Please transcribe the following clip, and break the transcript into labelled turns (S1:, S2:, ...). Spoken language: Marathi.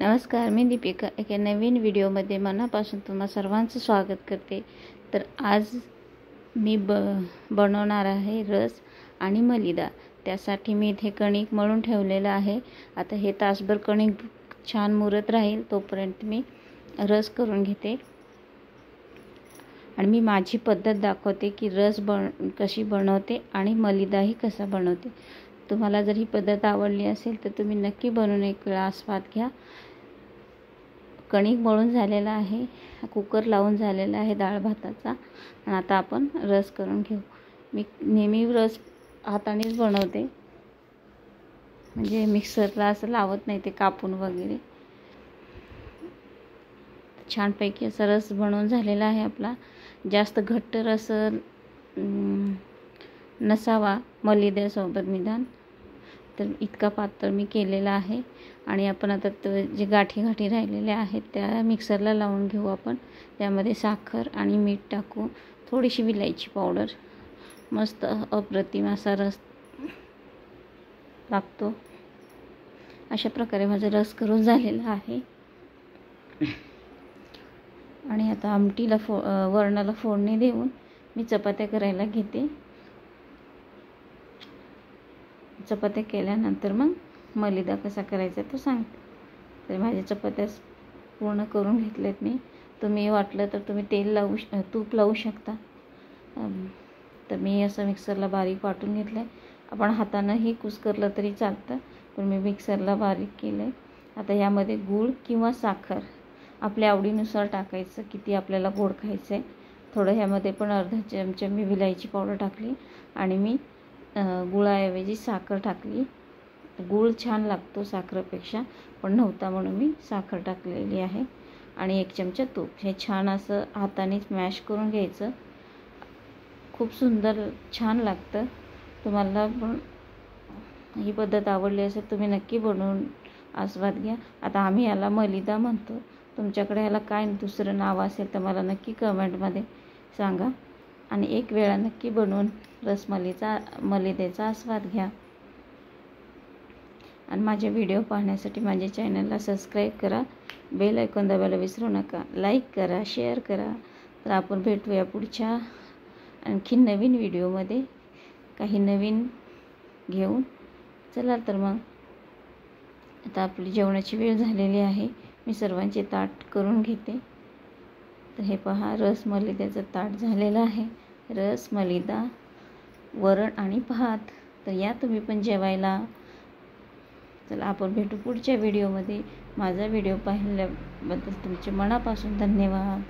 S1: नमस्कार, मी दीपिका एका नवीन व्हिडिओमध्ये मनापासून तुम्हा सर्वांचं स्वागत करते। तर आज मी बनवणार आहे रस आणि मलिदा। त्यासाठी मी इथे कणिक मळून ठेवलेलं आहे। आता हे तासभर कणिक छान मुरत राहील तोपर्यंत मी रस करून घेते आणि मी माझी पद्धत दाखवते की रस कशी बनवते आणि मलिदाही कसा बनवते। तुम्हाला जर ही पद्धत आवडली असेल तर तुम्ही नक्की बनवून एक वेळा आस्वाद घ्या। कणिक मळून झालेला आहे, कुकर लावून झालेला आहे डाळ भाताचा आणि आता आपण रस करून घेऊ। मी नेहमी रस हातानेच बनवते, म्हणजे मिक्सरला असं लावत नाही ते कापून वगैरे। छानपैकी असा रस बनवून झालेला आहे आपला। जास्त घट्ट रस नसावा मलिद्यासोबत निदान, तर इतका पातळ मी केलेला आहे। आणि आपण आता जे गाठी राहिलेल्या आहेत त्या मिक्सरला लावून घेऊ आपण। त्यामध्ये साखर आणि मीठ टाकू, थोडीशी विलायची पावडर, मस्त अप्रतिम असा रस लागतो। अशा प्रकारे माझा रस करून झालेला आहे। आणि आता आमटीला वरणाला फोडणी देऊन मी चपात्या करायला घेते। चपात्या केल्यानंतर मग मलिदा कसा करायचा तो सांगते। तर माझ्या चपात्या पूर्ण करून घेतल्यात मी। तुम्ही वाटलं तर तुम्ही तूप लावू शकता। तर मी असं मिक्सरला बारीक वाटून घेतलं आहे। आपण हातानंही कुस्करलं तरी चालतं, पण मी मिक्सरला बारीक केलं आहे। आता यामध्ये गूळ किंवा साखर आपल्या आवडीनुसार टाकायचं, किती आपल्याला गोड खायचं आहे। थोडं ह्यामध्ये पण अर्धा चमचा मी विलायची पावडर टाकली आणि मी गुळाऐवजी साखर टाकली। गूळ छान लागतो साखरेपेक्षा, पण नव्हता म्हणून मी साखर टाकलेली आहे। आणि 1 चमचा तूप। हे छान असं हातानेच मॅश करून घ्यायचं, खूप सुंदर छान लागतं। तुम्हाला पण ही पद्धत आवडली असेल तुम्ही नक्की बनवून आस्वाद घ्या। आता आम्ही याला मलिदा म्हणतो, तुमच्याकडे याला काय दुसरं नाव असेल तर मला नक्की कमेंटमध्ये सांगा। आणि एक वेळा नक्की बनवून मलिद्याचा आस्वाद घ्या। आणि माझे व्हिडिओ पाहण्यासाठी माझ्या चॅनलला सबस्क्राईब करा, बेल आयकॉन दाबायला विसरू नका, लाईक करा, शेअर करा। तर आपण भेटूया पुढच्या आणखी नवीन व्हिडिओमध्ये काही नवीन घेऊन। चला तर मग आता आपली जेवणाची वेळ झालेली आहे। मी सर्वांचे ताट करून घेते। तर हे पहा, रस मलिद्याचं ताट झालेलं आहे। रस, मलिदा, वरण आणि भात। तर या तुम्ही पण जेवायला। चला आपण भेटू पुढच्या व्हिडिओमध्ये। माझा व्हिडिओ पाहिल्याबद्दल तुमचे मनापासून धन्यवाद।